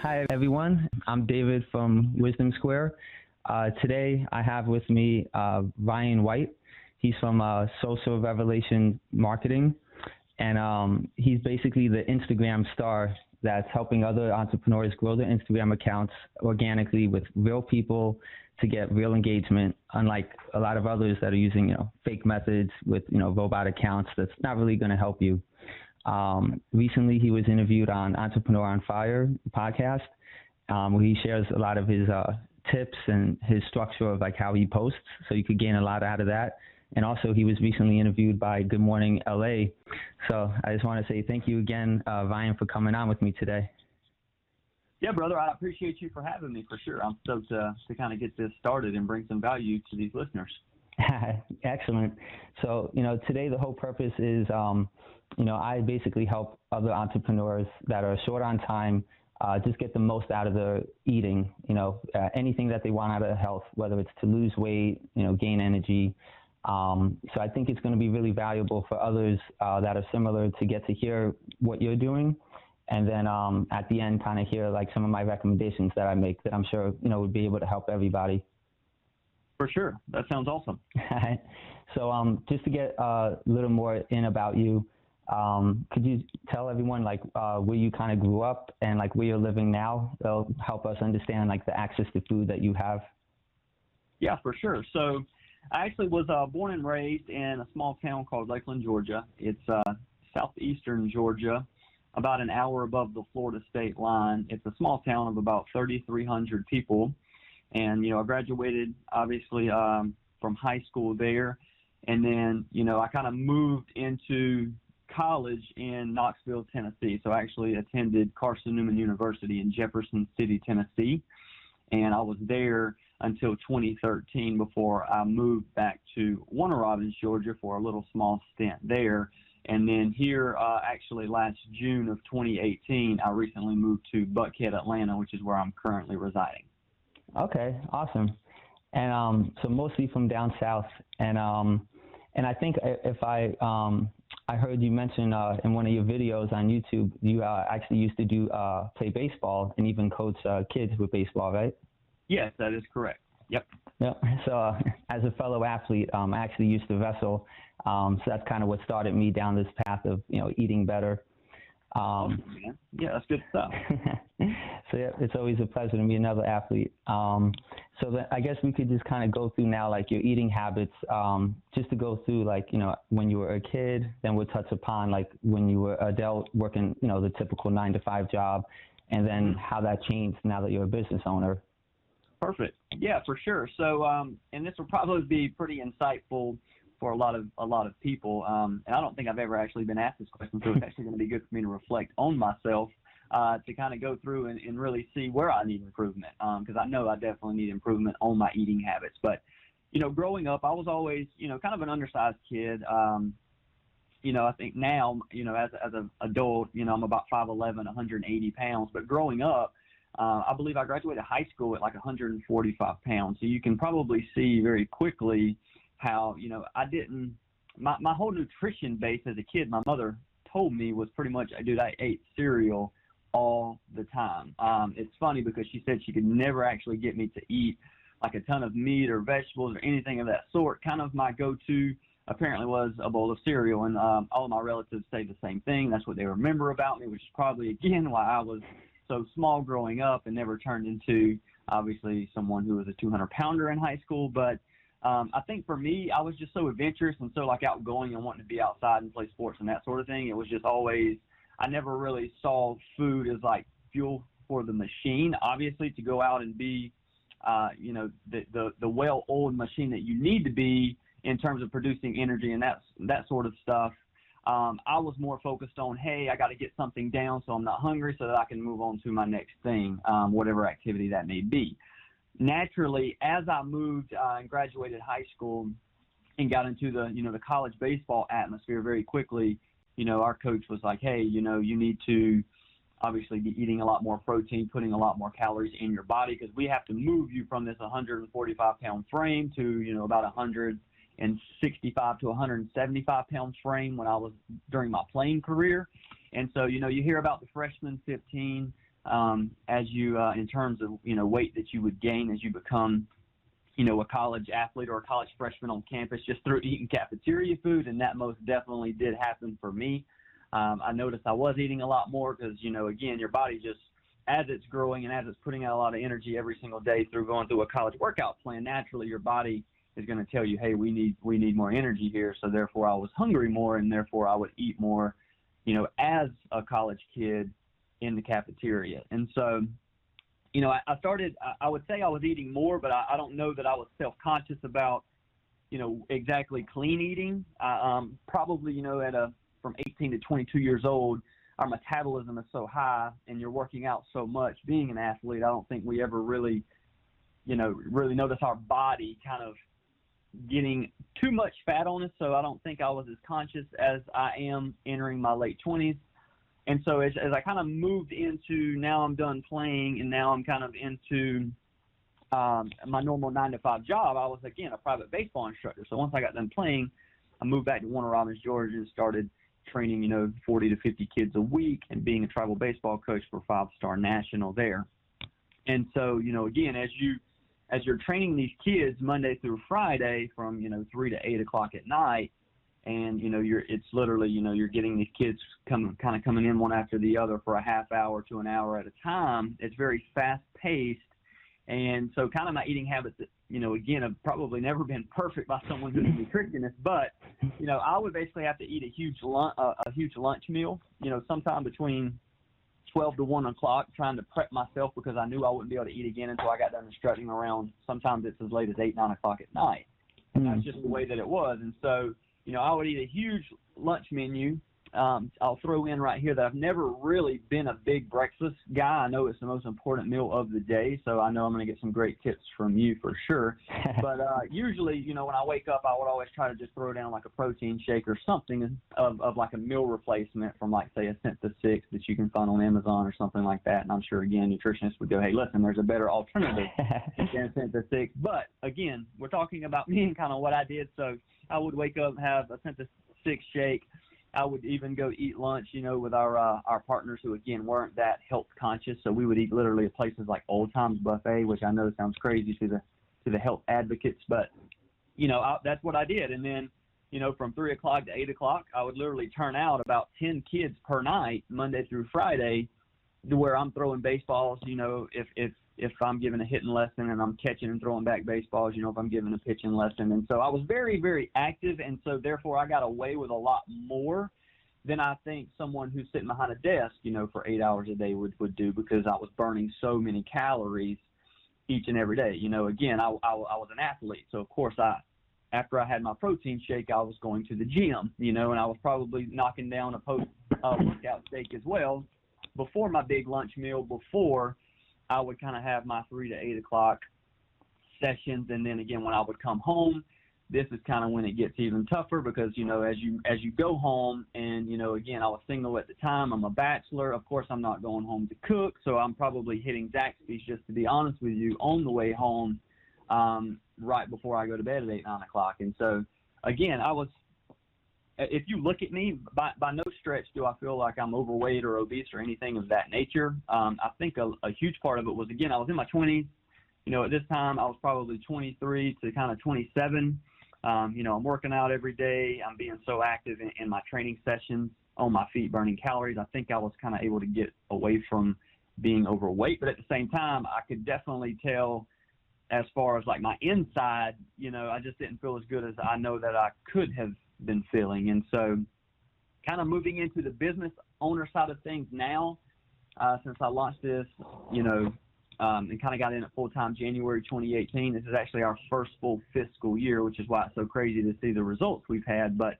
Hi, everyone. I'm David from Wisdom Square. Today, I have with me Ryan White. He's from Social Revelation Marketing, and he's basically the Instagram star that's helping other entrepreneurs grow their Instagram accounts organically with real people to get real engagement, unlike a lot of others that are using, fake methods with, robot accounts that's not really going to help you. Recently, he was interviewed on Entrepreneur on Fire podcast, where he shares a lot of his tips and his structure of like how he posts, so you could gain a lot out of that. And also, he was recently interviewed by Good Morning LA. So I just want to say thank you again, Ryan, for coming on with me today. Yeah, brother, I appreciate you for having me, for sure. I'm stoked to kind of get this started and bring some value to these listeners. Excellent. So, today the whole purpose is, I basically help other entrepreneurs that are short on time just get the most out of their eating, anything that they want out of their health, whether it's to lose weight, gain energy. So I think it's going to be really valuable for others that are similar to get to hear what you're doing. And then at the end, kind of hear like some of my recommendations that I make that I'm sure, would be able to help everybody. For sure. That sounds awesome. So just to get a little more in about you, could you tell everyone like where you kind of grew up and like where you're living now? They'll help us understand like the access to food that you have. Yeah, for sure. So I actually was born and raised in a small town called Lakeland, Georgia. It's southeastern Georgia, about an hour above the Florida state line. It's a small town of about 3,300 people. And, I graduated, obviously, from high school there. And then, I kind of moved into college in Knoxville, Tennessee. So I actually attended Carson Newman University in Jefferson City, Tennessee. And I was there until 2013 before I moved back to Warner Robins, Georgia for a little small stint there. And then here, actually last June of 2018, I recently moved to Buckhead, Atlanta, which is where I'm currently residing. Okay, awesome. And so mostly from down south. And I think if I heard you mention in one of your videos on YouTube, you actually used to play baseball and even coach kids with baseball, right? Yes, that is correct. Yep. Yep. So as a fellow athlete, I actually used to wrestle. So that's kind of what started me down this path of, eating better. Yeah, that's good stuff. So yeah, it's always a pleasure to meet another athlete. So I guess we could just kind of go through now, like your eating habits, just to go through like, when you were a kid, then we'll touch upon like when you were adult working, the typical 9-to-5 job, and then how that changed now that you're a business owner. Perfect. Yeah, for sure. So, and this will probably be pretty insightful for a lot of people. And I don't think I've ever actually been asked this question, so it's actually going to be good for me to reflect on myself, to kind of go through and really see where I need improvement, because I know I definitely need improvement on my eating habits. But, growing up, I was always, kind of an undersized kid. I think now, as an adult, I'm about 5'11", 180 pounds. But growing up, I believe I graduated high school at like 145 pounds. So you can probably see very quickly how, my whole nutrition base as a kid, my mother told me was pretty much, dude, I ate cereal all the time. It's funny because she said she could never actually get me to eat like a ton of meat or vegetables or anything of that sort. Kind of my go-to apparently was a bowl of cereal, and all of my relatives say the same thing. That's what they remember about me, which is probably, again, why I was so small growing up and never turned into, obviously, someone who was a 200-pounder in high school. But I think for me, I was just so adventurous and so like outgoing and wanting to be outside and play sports and that sort of thing. It was just always, I never really saw food as like fuel for the machine, obviously, to go out and be, the well-oiled machine that you need to be in terms of producing energy and that sort of stuff. I was more focused on, hey, I got to get something down so I'm not hungry so that I can move on to my next thing, whatever activity that may be. Naturally, as I moved and graduated high school and got into the college baseball atmosphere very quickly, our coach was like, hey, you need to obviously be eating a lot more protein, putting a lot more calories in your body, because we have to move you from this 145-pound frame to, about 165 to 175 pounds frame when I was during my playing career. And so, you hear about the freshman 15, as you, in terms of, weight that you would gain as you become, a college athlete or a college freshman on campus just through eating cafeteria food, and that most definitely did happen for me. I noticed I was eating a lot more because, again, your body just, as it's growing and as it's putting out a lot of energy every single day through going through a college workout plan, naturally your body is going to tell you, hey, we need more energy here. So therefore I was hungry more, and therefore I would eat more, as a college kid in the cafeteria. And so, I started, I would say I was eating more, but I don't know that I was self-conscious about, exactly clean eating. Probably, from 18 to 22 years old, our metabolism is so high and you're working out so much being an athlete. I don't think we ever really notice our body kind of getting too much fat on us. So I don't think I was as conscious as I am entering my late 20s. And so as I kind of moved into, now I'm done playing and now I'm kind of into my normal 9-to-5 job, I was, again, a private baseball instructor. So once I got done playing, I moved back to Warner Robins, Georgia, and started training, 40 to 50 kids a week and being a travel baseball coach for 5-star National there. And so, again, as you're training these kids Monday through Friday from, 3 to 8 o'clock at night, and, it's literally, you're getting these kids coming in one after the other for a half hour to an hour at a time. It's very fast paced. And so kind of my eating habits, again, have probably never been perfect by someone who's a nutritionist, but, I would basically have to eat a huge lunch meal, sometime between 12 to 1 o'clock, trying to prep myself because I knew I wouldn't be able to eat again until I got done instructing around, sometimes it's as late as 8, 9 o'clock at night. And that's just the way that it was. And so, I would eat a huge lunch menu. I'll throw in right here that I've never really been a big breakfast guy. I know it's the most important meal of the day, so I know I'm going to get some great tips from you for sure. But usually, when I wake up, I would always try to just throw down like a protein shake or something of like a meal replacement from, like, say, a Synthesis 6 that you can find on Amazon or something like that. And I'm sure, again, nutritionists would go, hey, listen, there's a better alternative than Synthesis 6. But, again, we're talking about me and kind of what I did. So I would wake up, have a Synthesis 6 shake. I would even go eat lunch, with our partners who, again, weren't that health conscious. So we would eat literally at places like Old Times Buffet, which I know sounds crazy to the health advocates, but, that's what I did. And then, from 3 o'clock to 8 o'clock, I would literally turn out about 10 kids per night, Monday through Friday, to where I'm throwing baseballs, if I'm giving a hitting lesson and I'm catching and throwing back baseballs, if I'm giving a pitching lesson. And so I was very, very active, and so therefore I got away with a lot more than I think someone who's sitting behind a desk, for 8 hours a day would do, because I was burning so many calories each and every day. Again, I was an athlete, so of course after I had my protein shake, I was going to the gym, and I was probably knocking down a post-workout shake as well before my big lunch meal, before I would kind of have my 3 to 8 o'clock sessions. And then again, when I would come home, this is kind of when it gets even tougher because, as you go home and, again, I was single at the time. I'm a bachelor. Of course, I'm not going home to cook. So I'm probably hitting Zaxby's, just to be honest with you, on the way home right before I go to bed at 8, 9 o'clock. And so, again, if you look at me, by no stretch do I feel like I'm overweight or obese or anything of that nature. I think a huge part of it was, again, I was in my 20s. At this time, I was probably 23 to kind of 27. I'm working out every day. I'm being so active in my training sessions, on my feet, burning calories. I think I was kind of able to get away from being overweight. But at the same time, I could definitely tell as far as like my inside, I just didn't feel as good as I know that I could have been feeling. And so kind of moving into the business owner side of things now, since I launched this, and kind of got in at full-time January 2018. This is actually our first full fiscal year, which is why it's so crazy to see the results we've had. But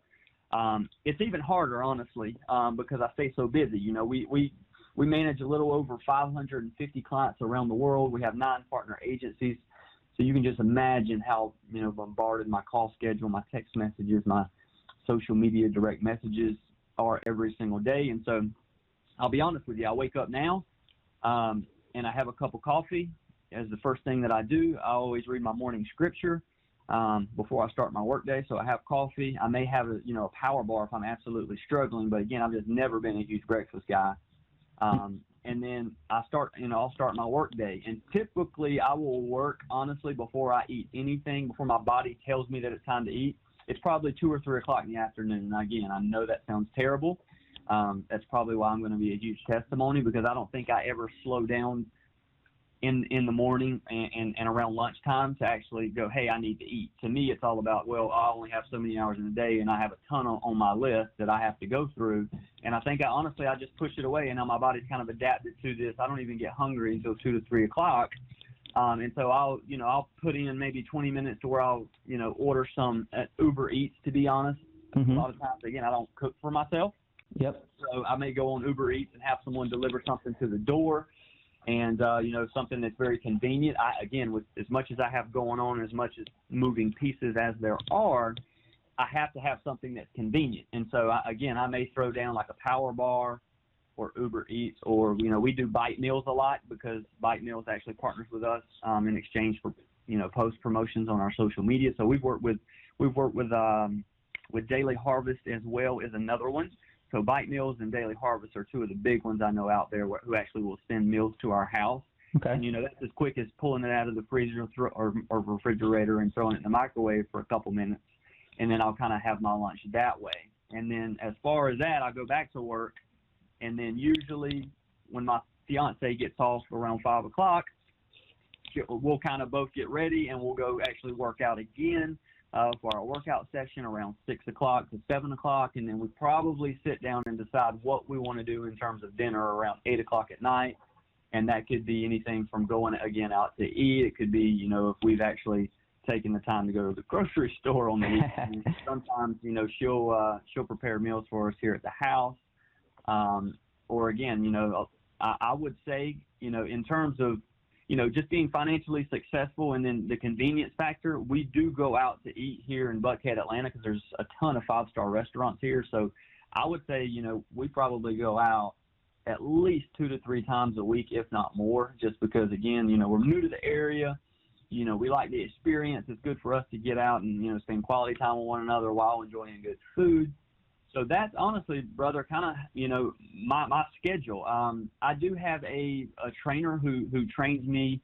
it's even harder, honestly, because I stay so busy. We manage a little over 550 clients around the world. We have 9 partner agencies. So you can just imagine how, bombarded my call schedule, my text messages, my social media direct messages are every single day. And so I'll be honest with you, I wake up now and I have a cup of coffee as the first thing that I do. I always read my morning scripture before I start my workday. So I have coffee. I may have a power bar if I'm absolutely struggling. But again, I've just never been a huge breakfast guy. and then I'll start my work day. And typically I will work, honestly, before I eat anything, before my body tells me that it's time to eat. It's probably 2 or 3 o'clock in the afternoon. And again, I know that sounds terrible. That's probably why I'm going to be a huge testimony, because I don't think I ever slow down in the morning and around lunchtime to actually go, hey, I need to eat. To me, it's all about, well, I only have so many hours in a day, and I have a ton on my list that I have to go through. And I think I just push it away, and now my body's kind of adapted to this. I don't even get hungry until 2 to 3 o'clock. And so I'll put in maybe 20 minutes to where I'll, order some Uber Eats, to be honest. Mm-hmm. A lot of times, again, I don't cook for myself. Yep. So I may go on Uber Eats and have someone deliver something to the door, and, something that's very convenient. Again, with as much as I have going on, as much as moving pieces as there are, I have to have something that's convenient. And so, I may throw down like a Power Bar or Uber Eats, or, we do Bite Meals a lot, because Bite Meals actually partners with us in exchange for, post promotions on our social media. So we've worked with Daily Harvest as well as another one. So Bite Meals and Daily Harvest are two of the big ones I know out there who actually will send meals to our house. Okay. And, that's as quick as pulling it out of the freezer or refrigerator and throwing it in the microwave for a couple minutes. And then I'll kind of have my lunch that way. And then as far as that, I go back to work. And then usually when my fiance gets off around 5 o'clock, we'll kind of both get ready, and we'll go actually work out again for our workout session around 6 o'clock to 7 o'clock. And then we probably sit down and decide what we want to do in terms of dinner around 8 o'clock at night. And that could be anything from going, again, out to eat. It could be, if we've actually taken the time to go to the grocery store on the weekend. Sometimes, she'll prepare meals for us here at the house. Or again, I would say, in terms of, just being financially successful, and then the convenience factor, we do go out to eat here in Buckhead, Atlanta, because there's a ton of 5-star restaurants here. So I would say, we probably go out at least 2 to 3 times a week, if not more, just because, again, we're new to the area. We like the experience. It's good for us to get out and, spend quality time with one another while enjoying good food. So that's honestly, brother, kind of, my schedule. I do have a trainer who trains me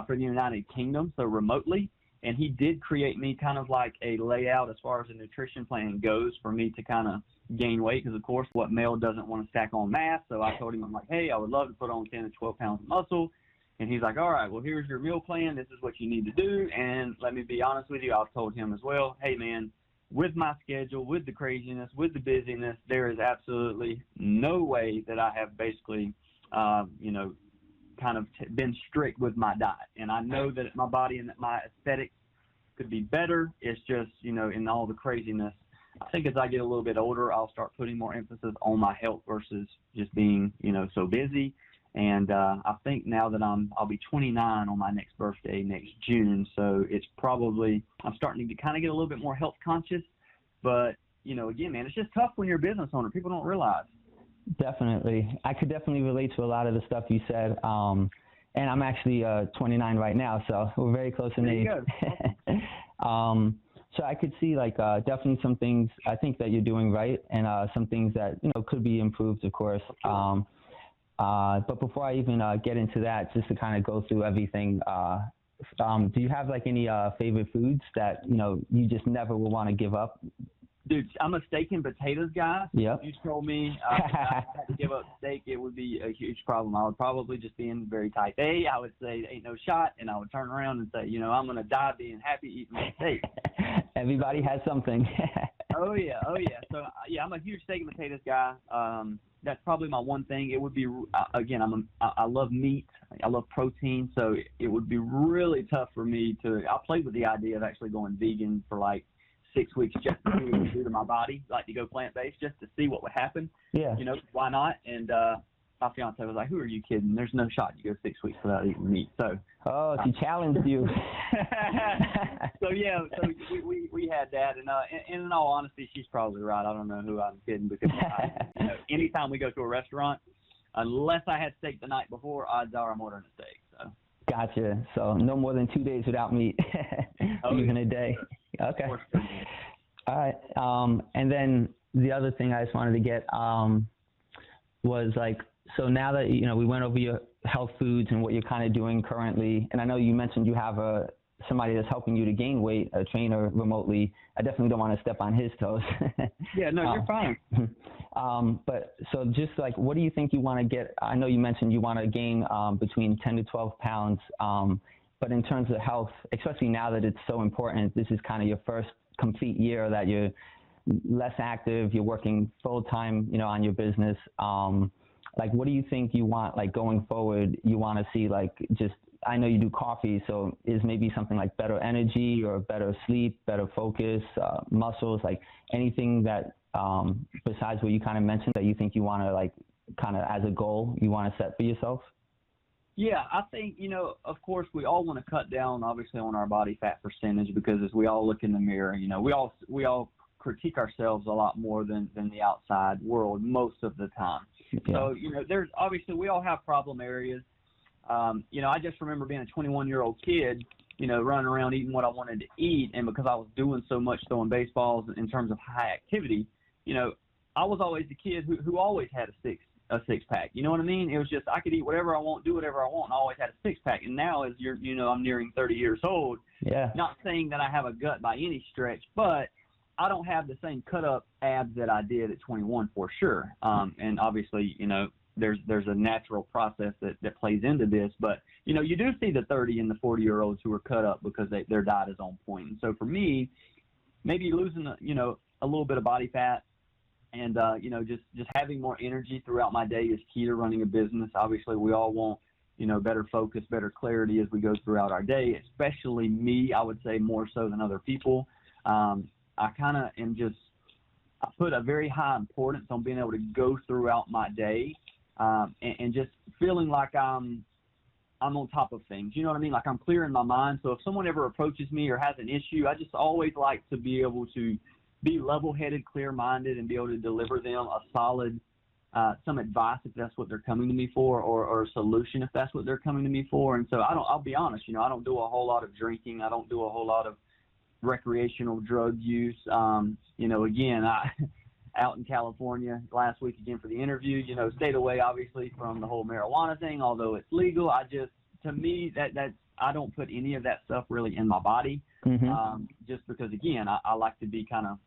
for the United Kingdom, so remotely, and he did create me kind of like a layout as far as the nutrition plan goes for me to kind of gain weight, because, of course, what male doesn't want to stack on mass? So I told him, I'm like, hey, I would love to put on 10 to 12 pounds of muscle. And he's like, all right, well, here's your meal plan. This is what you need to do. And let me be honest with you, I've told him as well, hey, man, with my schedule, with the craziness, with the busyness, there is absolutely no way that I have basically, kind of been strict with my diet. And I know that my body and that my aesthetics could be better. It's just, in all the craziness, I think as I get a little bit older, I'll start putting more emphasis on my health versus just being, so busy. And I think now that I'll be 29 on my next birthday next June, so it's probably, I'm starting to kind of get a little bit more health conscious. But, again, man, it's just tough when you're a business owner. People don't realize. Definitely. I could definitely relate to a lot of the stuff you said. And I'm actually 29 right now, so we're very close in age. So I could see, definitely some things I think that you're doing right, and some things that, could be improved, of course. But before I even get into that, just to kind of go through everything, do you have any favorite foods that you just never will want to give up? Dude, I'm a steak and potatoes guy. Yep. If you told me I had to give up steak, it would be a huge problem. I would probably just be in very type A. I would say ain't no shot, and I would turn around and say, I'm going to die being happy eating my steak. Everybody has something. Oh yeah. So I'm a huge steak and potatoes guy. That's probably my one thing. It would be, again, I love meat. I love protein. So it would be really tough for me I played with the idea of actually going vegan for 6 weeks just to see what it would do to my body, to go plant-based just to see what would happen. Yeah. Why not? And my fiance was like, who are you kidding? There's no shot you go 6 weeks without eating meat. So. Oh, she challenged you. So we had that, and in all honesty, she's probably right. I don't know who I'm kidding, because anytime we go to a restaurant, unless I had steak the night before, odds are I'm ordering a steak. So. Gotcha. So no more than 2 days without meat, even a day. Okay. All right. And then the other thing I just wanted to get was So now that, we went over your health foods and what you're kind of doing currently, and I know you mentioned you have somebody that's helping you to gain weight, a trainer remotely. I definitely don't want to step on his toes. Yeah, no, you're fine. But so just like, what do you think you want to get? I know you mentioned you want to gain between 10 to 12 pounds, but in terms of health, especially now that it's so important, this is kind of your first complete year that you're less active, you're working full time, on your business. Like, what do you think you want, like, going forward, you want to see, like, just, I know you do coffee, so is maybe something like better energy or better sleep, better focus, muscles, like anything that, besides what you kind of mentioned, that you think you want to, like, kind of as a goal you want to set for yourself? Yeah, I think, of course, we all want to cut down, obviously, on our body fat percentage, because as we all look in the mirror, we all critique ourselves a lot more than the outside world most of the time. Yeah. So, there's obviously, we all have problem areas. I just remember being a 21-year-old kid, running around eating what I wanted to eat. And because I was doing so much throwing baseballs in terms of high activity, I was always the kid who always had a six pack. You know what I mean? It was just, I could eat whatever I want, do whatever I want, and I always had a six pack. And now, as I'm nearing 30 years old. Yeah. Not saying that I have a gut by any stretch, but I don't have the same cut up abs that I did at 21 for sure. And obviously, there's a natural process that plays into this, but you do see the 30 and the 40-year-olds who are cut up because their diet is on point. And so for me, maybe losing a little bit of body fat and just having more energy throughout my day is key to running a business. Obviously, we all want better focus, better clarity as we go throughout our day. Especially me, I would say more so than other people. I kind of I put a very high importance on being able to go throughout my day and just feeling like I'm on top of things. You know what I mean? Like I'm clear in my mind. So if someone ever approaches me or has an issue, I just always like to be able to be level-headed, clear-minded, and be able to deliver them a solid some advice if that's what they're coming to me for, or a solution if that's what they're coming to me for. And so I'll be honest, I don't do a whole lot of drinking. I don't do a whole lot of recreational drug use. Again, out in California last week again for the interview, stayed away obviously from the whole marijuana thing, although it's legal. To me, that's I don't put any of that stuff really in my body, just because again, I like to be kind of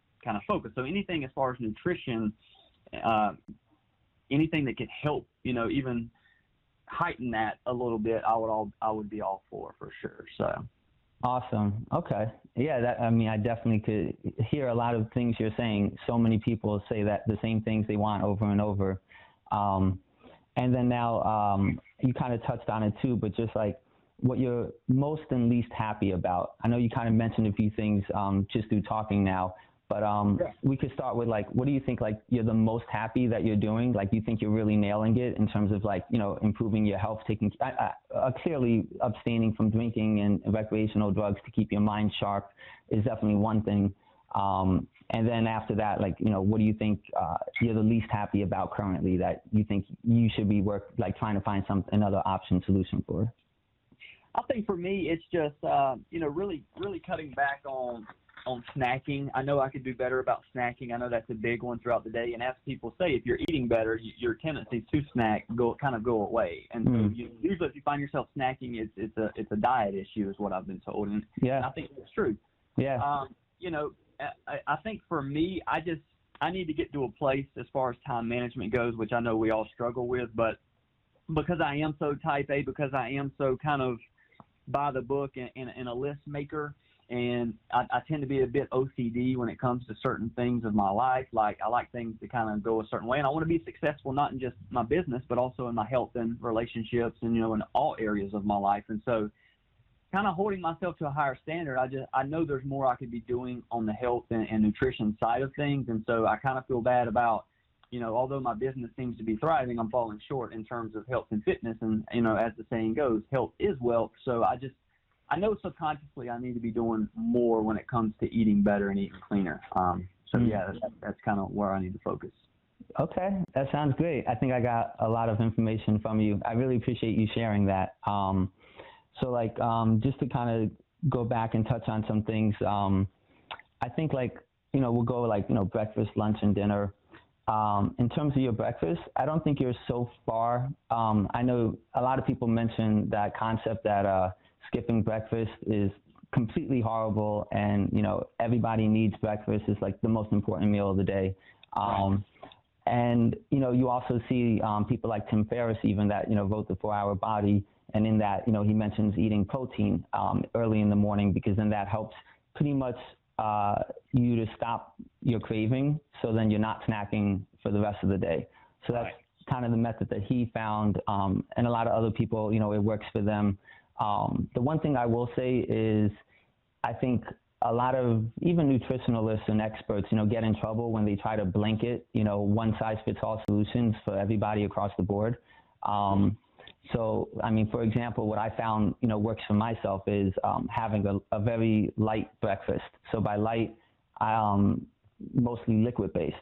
focused. So anything as far as nutrition, anything that could help, even heighten that a little bit, I would be all for sure. So. Awesome. Okay. Yeah, I definitely could hear a lot of things you're saying. So many people say that the same things they want over and over. And then now you kind of touched on it too, but just like what you're most and least happy about. I know you kind of mentioned a few things just through talking now, but we could start with like, what do you think like you're the most happy that you're doing? Like, you think you're really nailing it in terms of like, improving your health, clearly abstaining from drinking and recreational drugs to keep your mind sharp is definitely one thing. And then after that, like, what do you think you're the least happy about currently that you think you should be trying to find another solution for? I think for me, it's just, really, really cutting back on snacking. I know I could do better about snacking. I know that's a big one throughout the day. And as people say, if you're eating better, your tendencies to snack go away. And so usually if you find yourself snacking, it's a diet issue is what I've been told. And I think that's true. Yeah. I think for me, I need to get to a place as far as time management goes, which I know we all struggle with, but because I am so type A, because I am so kind of by the book and a list maker, and I tend to be a bit OCD when it comes to certain things of my life. Like, I like things to kind of go a certain way, and I want to be successful not in just my business, but also in my health and relationships and, in all areas of my life. And so kind of holding myself to a higher standard, I know there's more I could be doing on the health and nutrition side of things. And so I kind of feel bad about, although my business seems to be thriving, I'm falling short in terms of health and fitness. And, as the saying goes, health is wealth. So I know subconsciously I need to be doing more when it comes to eating better and eating cleaner. That's kind of where I need to focus. Okay, that sounds great. I think I got a lot of information from you. I really appreciate you sharing that. Just to kind of go back and touch on some things, I think we'll go breakfast, lunch, and dinner. In terms of your breakfast, I don't think you're so far. I know a lot of people mention that concept that skipping breakfast is completely horrible, and everybody needs breakfast. It's like the most important meal of the day. Right. And you also see people like Tim Ferriss even that wrote the 4-Hour Body, and in that he mentions eating protein early in the morning, because then that helps pretty much you to stop your craving, so then you're not snacking for the rest of the day. So that's kind of the method that he found, and a lot of other people, it works for them. The one thing I will say is I think a lot of even nutritionalists and experts, get in trouble when they try to blanket, one-size-fits-all solutions for everybody across the board. So, I mean, for example, what I found, works for myself is having a very light breakfast. So by light, mostly liquid-based.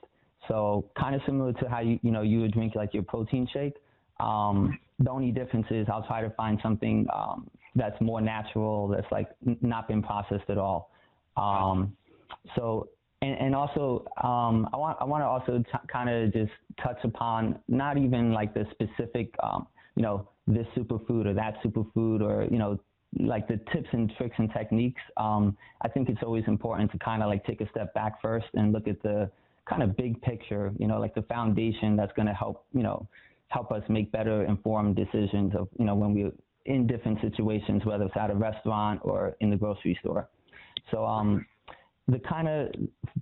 So kind of similar to how you would drink like your protein shake. The only difference is I'll try to find something that's more natural, that's like not been processed at all. So, and also, I want to also kind of just touch upon not even like the specific, this superfood or that superfood, or, like the tips and tricks and techniques. I think it's always important to kind of like take a step back first and look at the kind of big picture, like the foundation that's going to help, help us make better informed decisions of, when we're in different situations, whether it's at a restaurant or in the grocery store. So, the kind of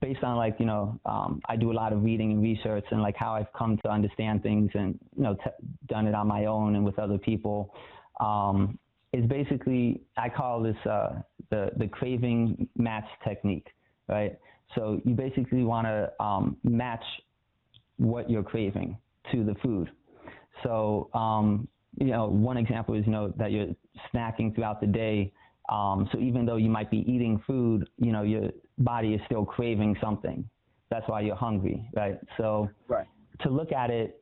based on like, I do a lot of reading and research, and like how I've come to understand things, and, done it on my own and with other people, is basically, I call this the craving match technique, right? So you basically want to match what you're craving to the food. So, one example is, that you're snacking throughout the day. So even though you might be eating food, your body is still craving something. That's why you're hungry, right? So to look at it,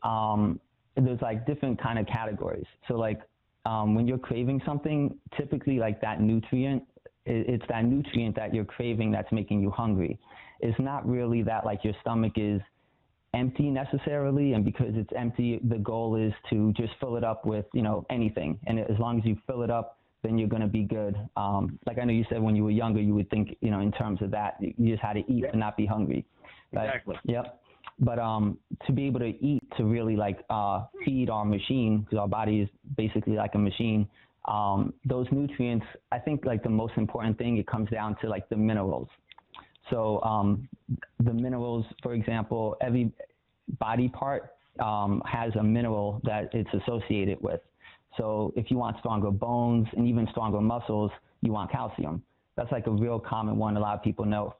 there's like different kind of categories. So like when you're craving something, typically like that nutrient, it's that nutrient that you're craving that's making you hungry. It's not really that like your stomach is empty necessarily, and because it's empty, the goal is to just fill it up with, anything. And as long as you fill it up, then you're going to be good. Like I know you said when you were younger, you would think, in terms of that, you just had to eat to not be hungry. Right? Exactly. Yep. But to be able to eat, to really like feed our machine, because our body is basically like a machine, those nutrients, I think like the most important thing, it comes down to like the minerals. So the minerals, for example, every body part has a mineral that it's associated with. So if you want stronger bones and even stronger muscles, you want calcium. That's like a real common one a lot of people know.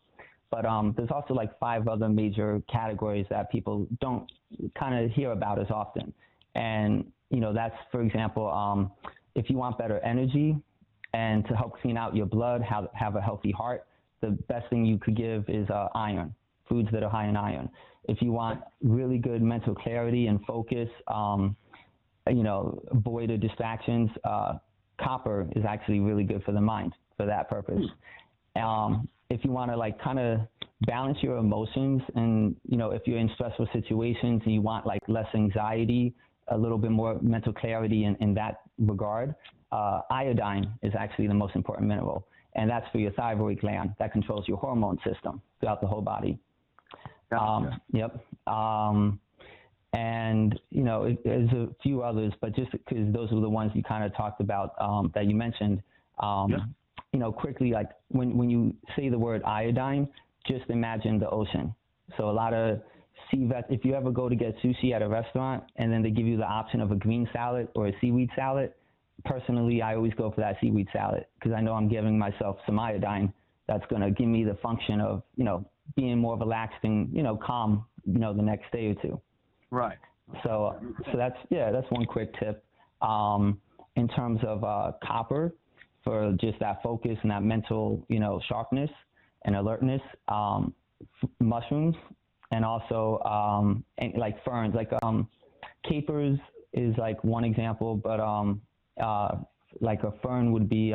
But there's also like 5 other major categories that people don't kind of hear about as often. And, that's, for example, if you want better energy and to help clean out your blood, have a healthy heart, the best thing you could give is iron, foods that are high in iron. If you want really good mental clarity and focus, void of distractions, copper is actually really good for the mind for that purpose. If you want to like kind of balance your emotions, and if you're in stressful situations and you want like less anxiety, a little bit more mental clarity in that regard, iodine is actually the most important mineral, and that's for your thyroid gland that controls your hormone system throughout the whole body. Yep. And, there's a few others, but just because those were the ones you kind of talked about that you mentioned, quickly, like when you say the word iodine, just imagine the ocean. So a lot of if you ever go to get sushi at a restaurant and then they give you the option of a green salad or a seaweed salad, personally, I always go for that seaweed salad because I know I'm giving myself some iodine that's going to give me the function of, being more relaxed and, calm, the next day or two. Right. So that's one quick tip. In terms of copper, for just that focus and that mental, sharpness and alertness, mushrooms, and also like ferns, like capers is like one example, but like a fern would be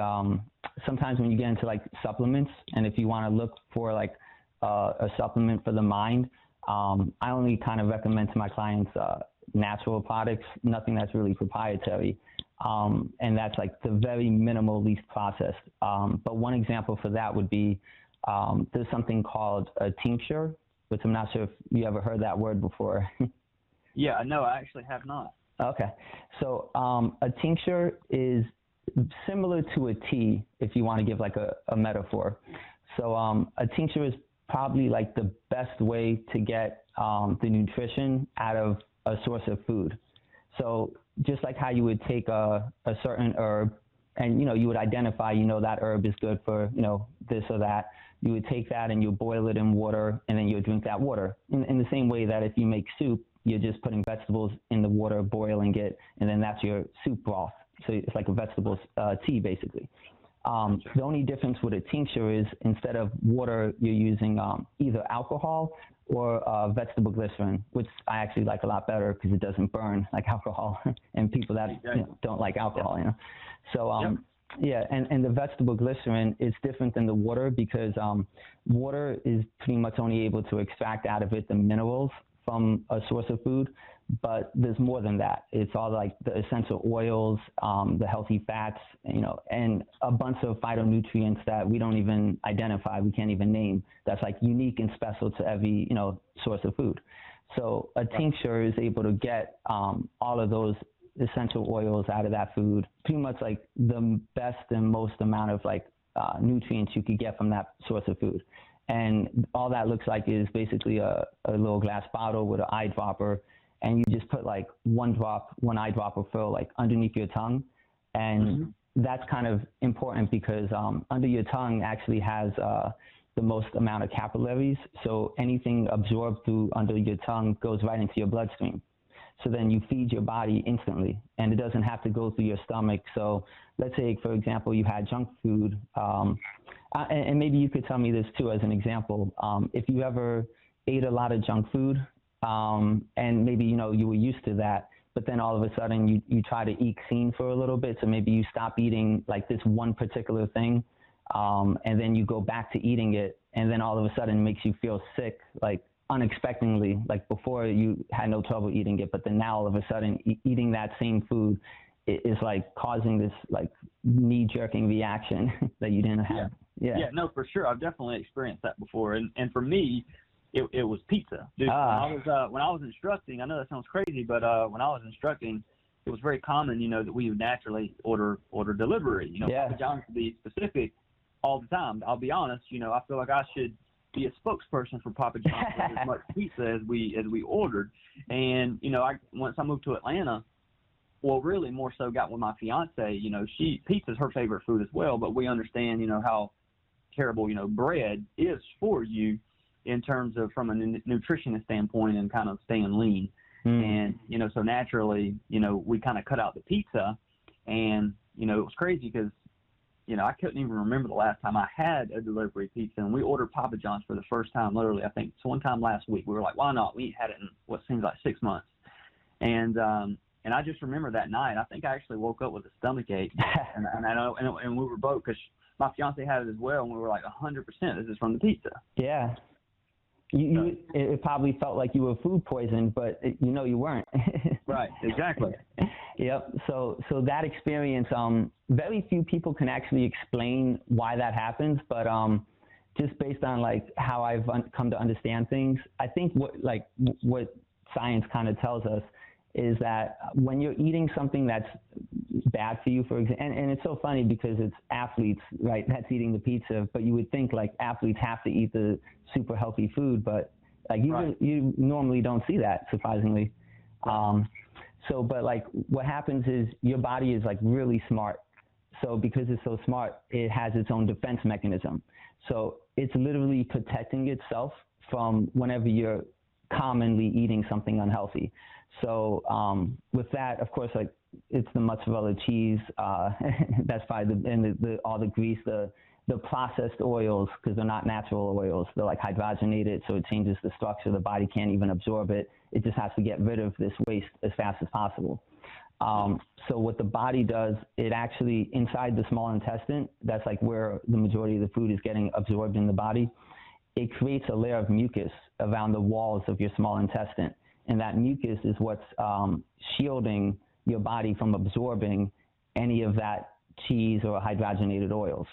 sometimes when you get into like supplements, and if you want to look for like a supplement for the mind, I only kind of recommend to my clients natural products, nothing that's really proprietary. And that's like the very minimal, least processed. But one example for that would be there's something called a tincture, which I'm not sure if you ever heard that word before. Yeah, no, I actually have not. Okay. So a tincture is similar to a tea, if you want to give like a metaphor. So a tincture is probably like the best way to get the nutrition out of a source of food. So just like how you would take a certain herb and, you would identify, that herb is good for, this or that. You would take that and you boil it in water and then you would drink that water. In the same way that if you make soup, you're just putting vegetables in the water, boiling it, and then that's your soup broth. So it's like a vegetable tea, basically. The only difference with a tincture is instead of water, you're using either alcohol or vegetable glycerin, which I actually like a lot better because it doesn't burn like alcohol and people that don't like alcohol, So, yeah, and the vegetable glycerin is different than the water because water is pretty much only able to extract out of it the minerals from a source of food, but there's more than that. It's all like the essential oils, the healthy fats, and a bunch of phytonutrients that we don't even identify, we can't even name. That's like unique and special to every, source of food. So a tincture is able to get all of those essential oils out of that food, pretty much like the best and most amount of like nutrients you could get from that source of food. And all that looks like is basically a little glass bottle with an eyedropper, and you just put like one eyedropper fill like underneath your tongue. And that's kind of important because under your tongue actually has the most amount of capillaries. So anything absorbed through under your tongue goes right into your bloodstream. So then you feed your body instantly, and it doesn't have to go through your stomach. So let's say, for example, you had junk food, and maybe you could tell me this too as an example. If you ever ate a lot of junk food, and maybe, you were used to that, but then all of a sudden you try to eat clean for a little bit. So maybe you stop eating like this one particular thing, and then you go back to eating it, and then all of a sudden it makes you feel sick, like unexpectedly. Like before you had no trouble eating it, but then now all of a sudden eating that same food is like causing this like knee-jerking reaction that you didn't have. Yeah, no, for sure. I've definitely experienced that before, and for me, it was pizza. Dude, when I was instructing, I know that sounds crazy, but when I was instructing, it was very common, that we would naturally order delivery. Papa John's, to be specific, all the time. I'll be honest, I feel like I should be a spokesperson for Papa John's with as much pizza as we ordered. And once I moved to Atlanta, well, really more so got with my fiance. Pizza's her favorite food as well, but we understand how terrible bread is for you in terms of from a nutritionist standpoint and kind of staying lean. And so naturally we kind of cut out the pizza, and it was crazy because I couldn't even remember the last time I had a delivery pizza, and we ordered Papa John's for the first time, literally, I think one time last week. We were like, why not? We ain't had it in what seems like 6 months. And I just remember that night, I think I actually woke up with a stomach ache, and we were both, because my fiance had it as well, and we were like 100% this is from the pizza. Yeah. It probably felt like you were food poisoned, but you weren't. Right, exactly. Yep. So that experience, very few people can actually explain why that happens, but just based on like how I've come to understand things, I think what science kind of tells us is that when you're eating something that's bad for you, for example, and it's so funny because it's athletes, right, that's eating the pizza, but you would think like athletes have to eat the super healthy food, but like you normally don't see that, surprisingly. But like what happens is your body is like really smart. So because it's so smart, it has its own defense mechanism. So it's literally protecting itself from whenever you're commonly eating something unhealthy. So with that, of course, like it's the mozzarella cheese. That's probably all the grease, the processed oils, because they're not natural oils. They're like hydrogenated, so it changes the structure. The body can't even absorb it. It just has to get rid of this waste as fast as possible. So what the body does, it actually, inside the small intestine, that's like where the majority of the food is getting absorbed in the body, it creates a layer of mucus around the walls of your small intestine. And that mucus is what's shielding your body from absorbing any of that cheese or hydrogenated oils.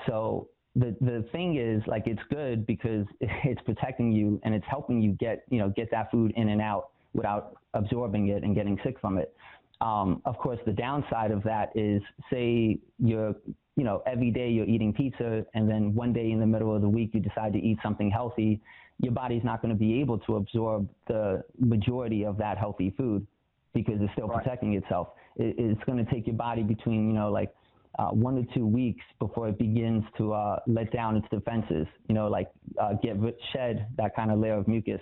So the thing is, like, it's good because it's protecting you and it's helping you get that food in and out without absorbing it and getting sick from it. Of course, the downside of that is, say you're, every day you're eating pizza, and then one day in the middle of the week you decide to eat something healthy, your body's not going to be able to absorb the majority of that healthy food because it's still protecting itself. It's going to take your body between, 1 to 2 weeks before it begins to let down its defenses, shed that kind of layer of mucus.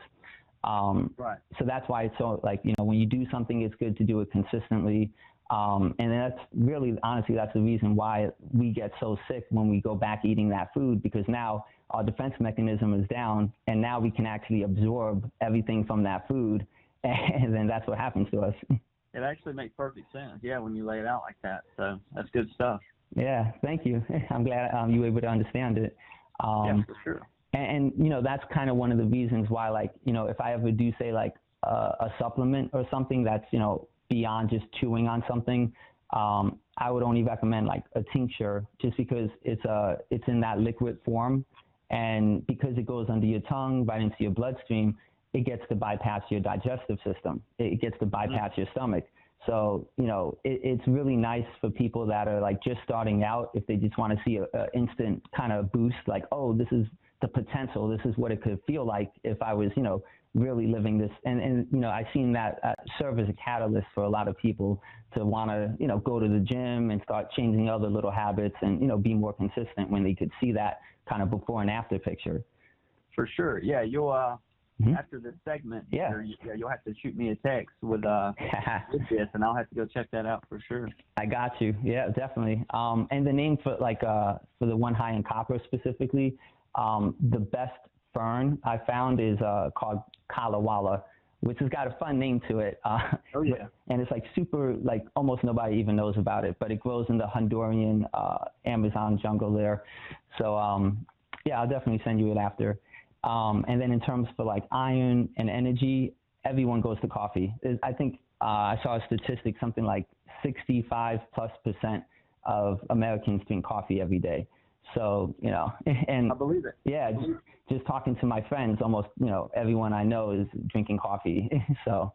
So that's why it's so, when you do something, it's good to do it consistently. And that's really, honestly, that's the reason why we get so sick when we go back eating that food, because now our defense mechanism is down, and now we can actually absorb everything from that food, and then that's what happens to us. It actually makes perfect sense, yeah, when you lay it out like that. So that's good stuff. Yeah, thank you. I'm glad you were able to understand it. Yeah, for sure. And that's kind of one of the reasons why, if I ever do say a supplement or something that's, beyond just chewing on something, I would only recommend a tincture, just because it's in that liquid form, and because it goes under your tongue right into your bloodstream, it gets to bypass your digestive system. It gets to bypass your stomach. So, it's really nice for people that are just starting out, if they just want to see an instant kind of boost, oh, this is the potential. This is what it could feel like if I was, really living this. And I've seen that serve as a catalyst for a lot of people to want to, go to the gym and start changing other little habits and, be more consistent when they could see that kind of before and after picture. For sure. Yeah. You'll, after this segment, you'll have to shoot me a text with this, and I'll have to go check that out for sure. I got you. Yeah, definitely. And the name for for the one high in copper specifically, the best fern I found is called Kalawala, which has got a fun name to it. Oh yeah. And it's super, almost nobody even knows about it, but it grows in the Honduran Amazon jungle there. So yeah, I'll definitely send you it after. And then in terms for iron and energy, everyone goes to coffee. I think I saw a statistic, something like 65+% of Americans drink coffee every day. So, and I believe it. Yeah, just talking to my friends, almost, everyone I know is drinking coffee. So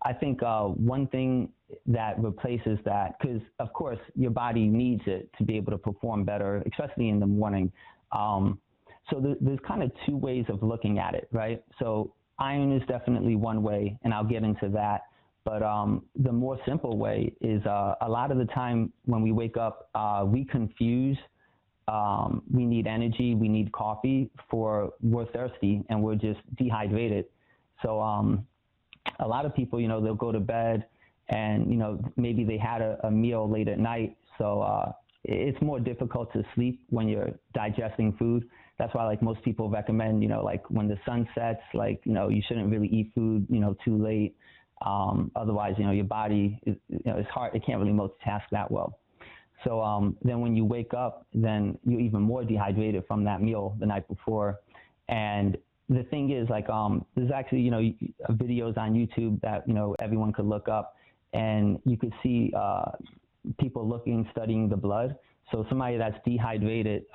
I think one thing that replaces that, because of course your body needs it to be able to perform better, especially in the morning. So there's kind of two ways of looking at it, right? So iron is definitely one way, and I'll get into that. But the more simple way is a lot of the time when we wake up, we confuse we need energy, we need coffee for we're thirsty and we're just dehydrated. So a lot of people, they'll go to bed and, maybe they had a meal late at night. So it's more difficult to sleep when you're digesting food. That's why most people recommend, when the sun sets, you shouldn't really eat food, too late. Otherwise, your body, it's hard. It can't really multitask that well. So then when you wake up, then you're even more dehydrated from that meal the night before. And the thing is, there's actually, videos on YouTube that, everyone could look up, and you could see people studying the blood. So somebody that's dehydrated,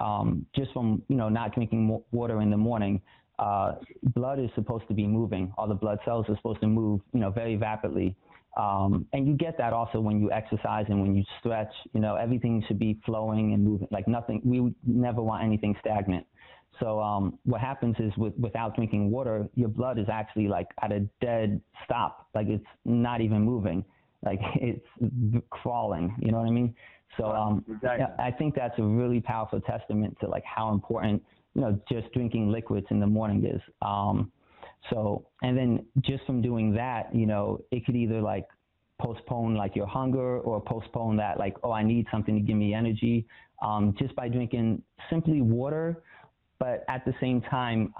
just from, not drinking water in the morning, blood is supposed to be moving. All the blood cells are supposed to move, very rapidly. And you get that also when you exercise and when you stretch, everything should be flowing and moving, nothing. We would never want anything stagnant. So what happens is without drinking water, your blood is actually at a dead stop. It's not even moving. It's crawling, you know what I mean? So exactly. I think that's a really powerful testament to how important, just drinking liquids in the morning is. So, and then just from doing that, it could either postpone your hunger, or postpone that oh, I need something to give me energy, just by drinking simply water. But at the same time,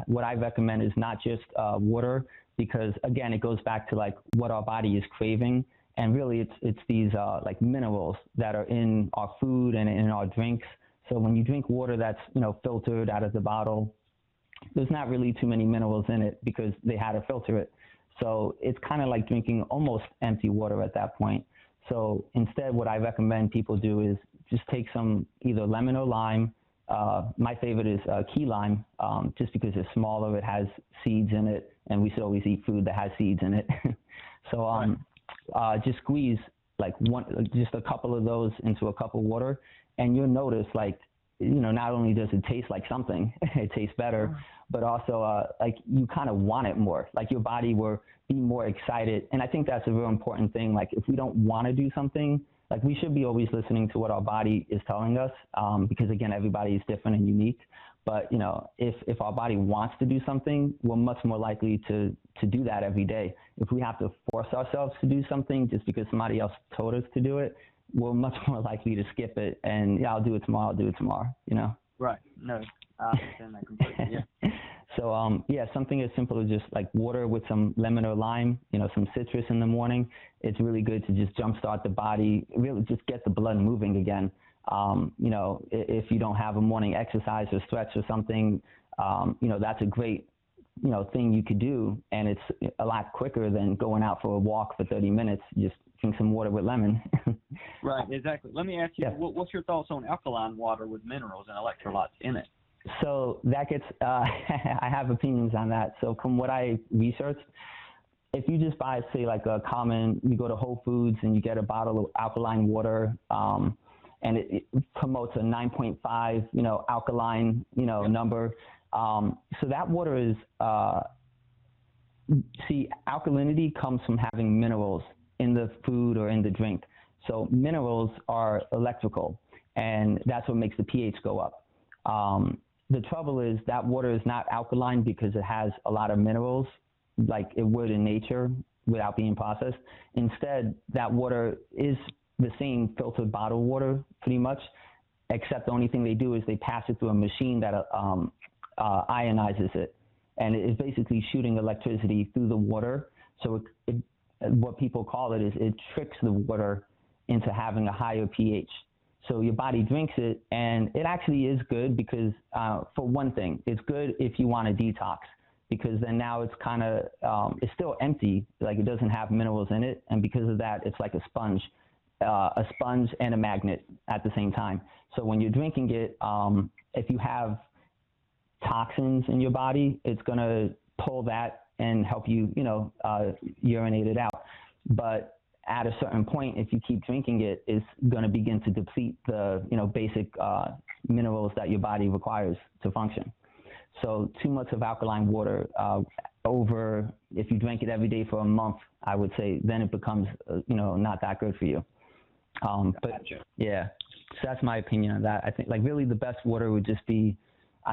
what I recommend is not just water, because again, it goes back to what our body is craving. And really it's these minerals that are in our food and in our drinks. So when you drink water that's, filtered out of the bottle, there's not really too many minerals in it because they had to filter it. So it's kind of like drinking almost empty water at that point. So instead, what I recommend people do is just take some either lemon or lime. My favorite is key lime, just because it's smaller, it has seeds in it, and we should always eat food that has seeds in it. So just squeeze just a couple of those into a cup of water, and you'll notice, like, not only does it taste like something, it tastes better, but also like you kind of want it more. Like your body will be more excited, and I think that's a real important thing. Like if we don't want to do something, like we should be always listening to what our body is telling us, because again, everybody is different and unique. But if our body wants to do something, we're much more likely to do that every day. If we have to force ourselves to do something just because somebody else told us to do it, we're much more likely to skip it and, yeah, I'll do it tomorrow, Right. No, I understand that completely, yeah. So, something as simple as just like water with some lemon or lime, some citrus in the morning. It's really good to just jumpstart the body, really just get the blood moving again. If you don't have a morning exercise or stretch or something, that's a great, thing you could do. And it's a lot quicker than going out for a walk for 30 minutes. Just drink some water with lemon. Right, exactly. Let me ask you, what's your thoughts on alkaline water with minerals and electrolytes in it? So that gets, I have opinions on that. So from what I researched, if you just buy, say, like you go to Whole Foods and you get a bottle of alkaline water, and it promotes a 9.5, alkaline, number. So that water is, alkalinity comes from having minerals in the food or in the drink. So minerals are electrical, and that's what makes the pH go up. The trouble is that water is not alkaline because it has a lot of minerals like it would in nature without being processed. Instead, that water is the same filtered bottled water pretty much, except the only thing they do is they pass it through a machine that ionizes it. And it is basically shooting electricity through the water. So what people call it is it tricks the water into having a higher pH. So your body drinks it, and it actually is good because, for one thing, it's good if you want to detox, because then now it's kind of, it's still empty, like it doesn't have minerals in it, and because of that, it's like a sponge and a magnet at the same time. So when you're drinking it, if you have toxins in your body, it's going to pull that and help you, urinate it out. But at a certain point, if you keep drinking it, it's going to begin to deplete the, basic minerals that your body requires to function. So too much of alkaline water if you drink it every day for a month, I would say, then it becomes, not that good for you. But yeah, so that's my opinion on that. I think like really the best water would just be,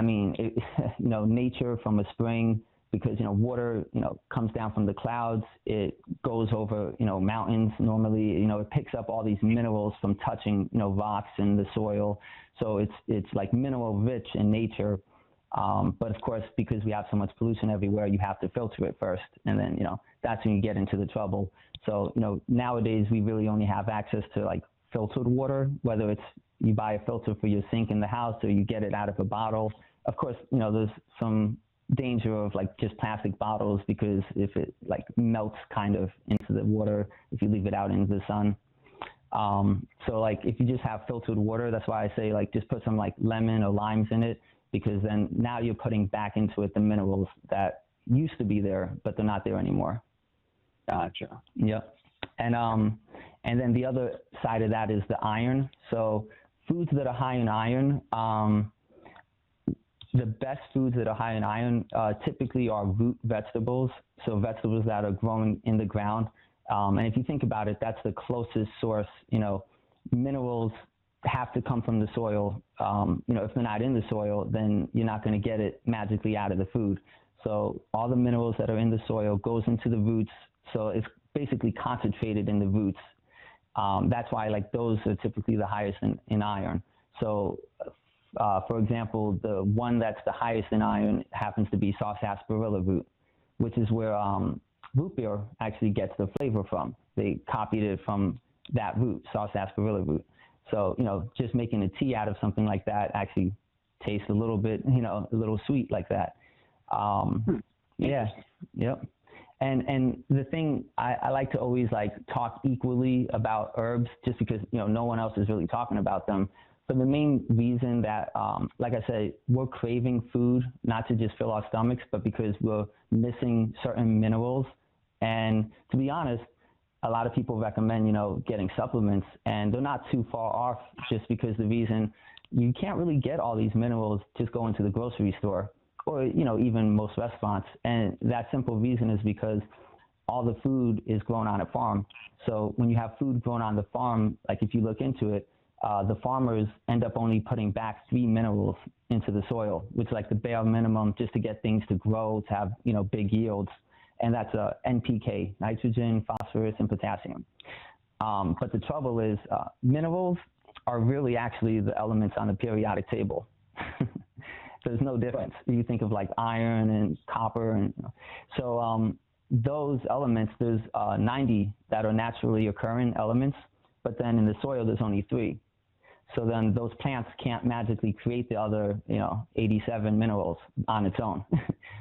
nature from a spring, because, water, comes down from the clouds. It goes over, mountains normally, it picks up all these minerals from touching, rocks and the soil. So it's like mineral rich in nature. But of course, because we have so much pollution everywhere, you have to filter it first. And then, that's when you get into the trouble. So, nowadays we really only have access to like filtered water, whether it's you buy a filter for your sink in the house or you get it out of a bottle. Of course, there's some danger of like just plastic bottles, because if it like melts kind of into the water if you leave it out into the sun. So like if you just have filtered water, that's why I say like just put some like lemon or limes in it, because then now you're putting back into it the minerals that used to be there, but they're not there anymore. Gotcha. Yep. And then the other side of that is the iron. So foods that are high in iron, the best foods that are high in iron typically are root vegetables, so vegetables that are growing in the ground. And if you think about it, that's the closest source. Minerals have to come from the soil. If they're not in the soil, then you're not going to get it magically out of the food. So all the minerals that are in the soil goes into the roots. So it's basically concentrated in the roots. That's why like those are typically the highest in iron. So for example, the one that's the highest in iron happens to be sarsaparilla root, which is where root beer actually gets the flavor from. They copied it from that root, sarsaparilla root. So, just making a tea out of something like that actually tastes a little bit, a little sweet like that. Yeah, yep. And the thing I like to always like talk equally about herbs, just because no one else is really talking about them. For the main reason that, like I said, we're craving food not to just fill our stomachs, but because we're missing certain minerals. And to be honest, a lot of people recommend getting supplements, and they're not too far off, just because the reason you can't really get all these minerals just going to the grocery store, or even most restaurants. And that simple reason is because all the food is grown on a farm. So when you have food grown on the farm, like if you look into it, the farmers end up only putting back 3 minerals into the soil, which is like the bare minimum just to get things to grow, to have big yields. And that's NPK, nitrogen, phosphorus, and potassium. But the trouble is, minerals are really actually the elements on the periodic table. There's no difference. You think of like iron and copper, and so those elements, there's 90 that are naturally occurring elements, but then in the soil there's only 3. So then those plants can't magically create the other 87 minerals on its own.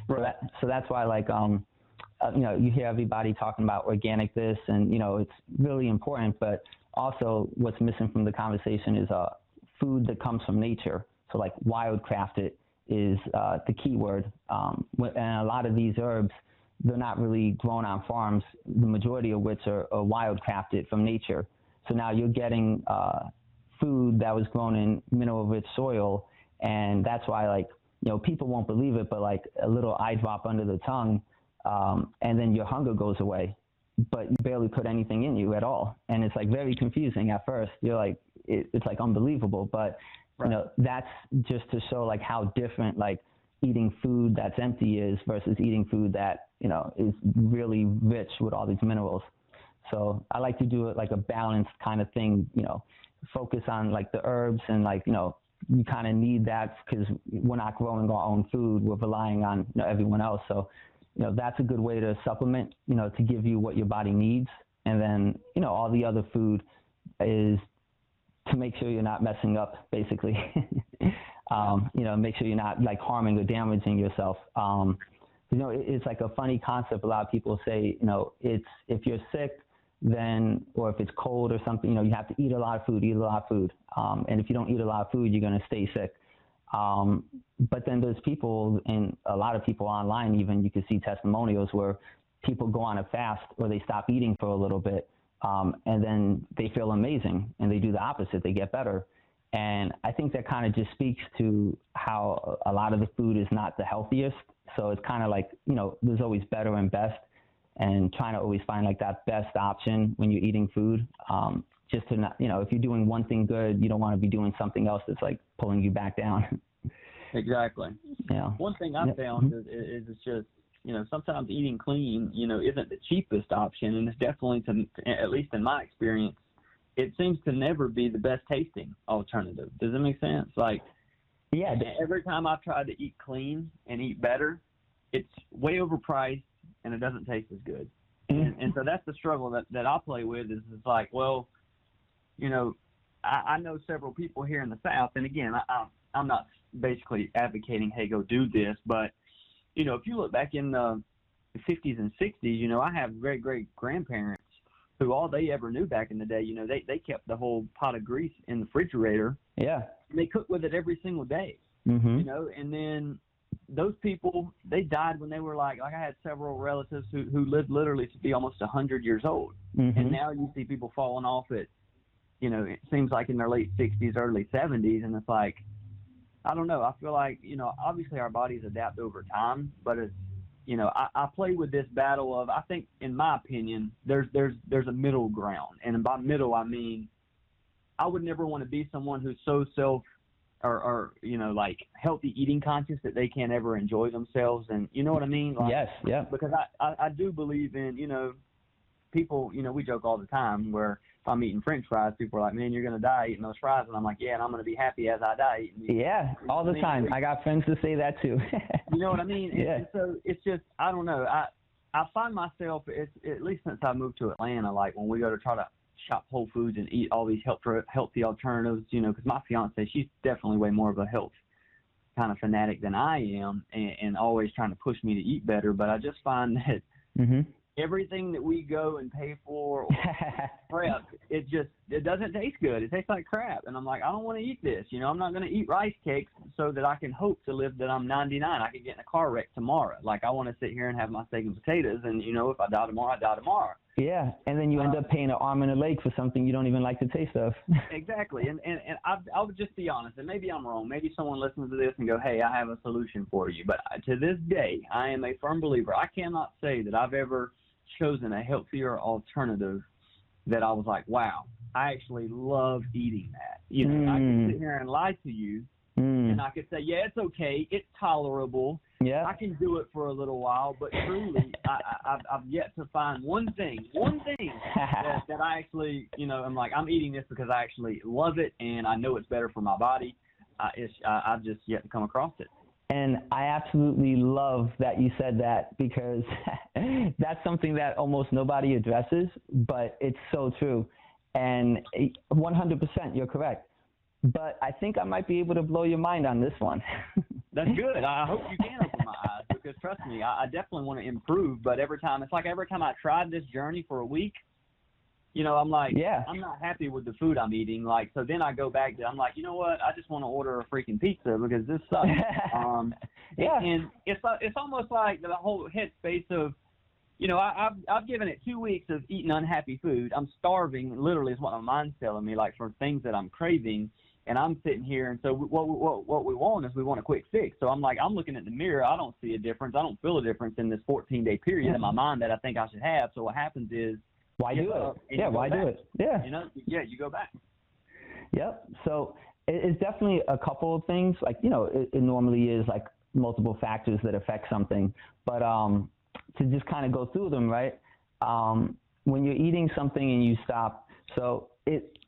Right. So that's why like you hear everybody talking about organic this, and it's really important, but also what's missing from the conversation is food that comes from nature. So like wildcrafted is the key word. And a lot of these herbs, they're not really grown on farms, the majority of which are wildcrafted from nature. So now you're getting food that was grown in mineral-rich soil, and that's why like people won't believe it, but like a little eye drop under the tongue, and then your hunger goes away, but you barely put anything in you at all. And it's like very confusing at first. You're like, it's like unbelievable, but that's just to show like how different like eating food that's empty is versus eating food that is really rich with all these minerals. So I like to do it like a balanced kind of thing, focus on like the herbs, and like you kind of need that because we're not growing our own food, we're relying on everyone else. So that's a good way to supplement, to give you what your body needs. And then, all the other food is to make sure you're not messing up, basically. Make sure you're not like harming or damaging yourself. It's like a funny concept. A lot of people say, it's if you're sick, then, or if it's cold or something, you have to eat a lot of food, and if you don't eat a lot of food, you're going to stay sick. But then there's people, and a lot of people online, even you can see testimonials where people go on a fast or they stop eating for a little bit, and then they feel amazing, and they do the opposite, they get better. And I think that kind of just speaks to how a lot of the food is not the healthiest. So it's kind of like, there's always better and best, and trying to always find like that best option when you're eating food. Just to not, if you're doing one thing good, you don't want to be doing something else that's like pulling you back down. Exactly. Yeah. One thing I've found is it's just, sometimes eating clean, isn't the cheapest option, and it's definitely, at least in my experience, it seems to never be the best tasting alternative. Does that make sense? Like, yeah, every time I've tried to eat clean and eat better, it's way overpriced and it doesn't taste as good. And so that's the struggle that I play with is it's like, well, I know several people here in the South, and again, I'm not basically advocating, hey, go do this, but, if you look back in the 50s and 60s, I have great-great-grandparents who all they ever knew back in the day, they kept the whole pot of grease in the refrigerator. Yeah. And they cooked with it every single day, and then those people, they died when they were like I had several relatives who lived literally to be almost 100 years old. And now you see people falling off at, it seems like in their late 60s, early 70s. And it's like, I don't know. I feel like, obviously our bodies adapt over time, but it's, I play with this battle of, I think, in my opinion, there's a middle ground. And by middle, I mean, I would never want to be someone who's so or like healthy eating conscious that they can't ever enjoy themselves. And you know what I mean? Like, yes, yeah. Because I do believe in, people, we joke all the time where if I'm eating French fries, people are like, man, you're going to die eating those fries. And I'm like, yeah, and I'm going to be happy as I die eating these. Yeah, all the time. I got friends that say that too. You know what I mean? Yeah. And so it's just, I don't know. I find myself, at least since I moved to Atlanta, like when we go to try to shop Whole Foods and eat all these healthy alternatives, because my fiance, she's definitely way more of a health kind of fanatic than I am, and always trying to push me to eat better. But I just find that everything that we go and pay for or prep, it doesn't taste good. It tastes like crap. And I'm like, I don't want to eat this. You know, I'm not going to eat rice cakes so that I can hope to live that I'm 99. I could get in a car wreck tomorrow. Like, I want to sit here and have my steak and potatoes, and, you know, if I die tomorrow, I die tomorrow. Yeah, and then you end up paying an arm and a leg for something you don't even like the taste of. Exactly, and I would just be honest, and maybe I'm wrong. Maybe someone listens to this and go, hey, I have a solution for you. But to this day, I am a firm believer. I cannot say that I've ever chosen a healthier alternative that I was like, wow, I actually love eating that. You know, I can sit here and lie to you, and I could say, yeah, it's okay, it's tolerable. Yeah, I can do it for a little while, but truly, I've yet to find one thing that I actually, you know, I'm like, I'm eating this because I actually love it and I know it's better for my body. I've just yet to come across it. And I absolutely love that you said that, because that's something that almost nobody addresses, but it's so true. And 100%, you're correct. But I think I might be able to blow your mind on this one. That's good. I hope you can open my eyes, because trust me, I definitely want to improve. But every time I tried this journey for a week, you know, I'm like, I'm not happy with the food I'm eating. Like, so then I go back to, I'm like, you know what? I just want to order a freaking pizza because this sucks. And it's almost like the whole headspace of, you know, I've given it 2 weeks of eating unhappy food. I'm starving, literally, is what my mind's telling me, like, for things that I'm craving. And I'm sitting here, and so what we want is we want a quick fix. So I'm like, I'm looking at the mirror. I don't see a difference. I don't feel a difference in this 14-day period in my mind that I think I should have. So what happens is, why do it? Yeah, why do it? Yeah. You know, you go back. Yep. So it's definitely a couple of things. Like, you know, it normally is like multiple factors that affect something. But to just kind of go through them, right? When you're eating something and you stop, so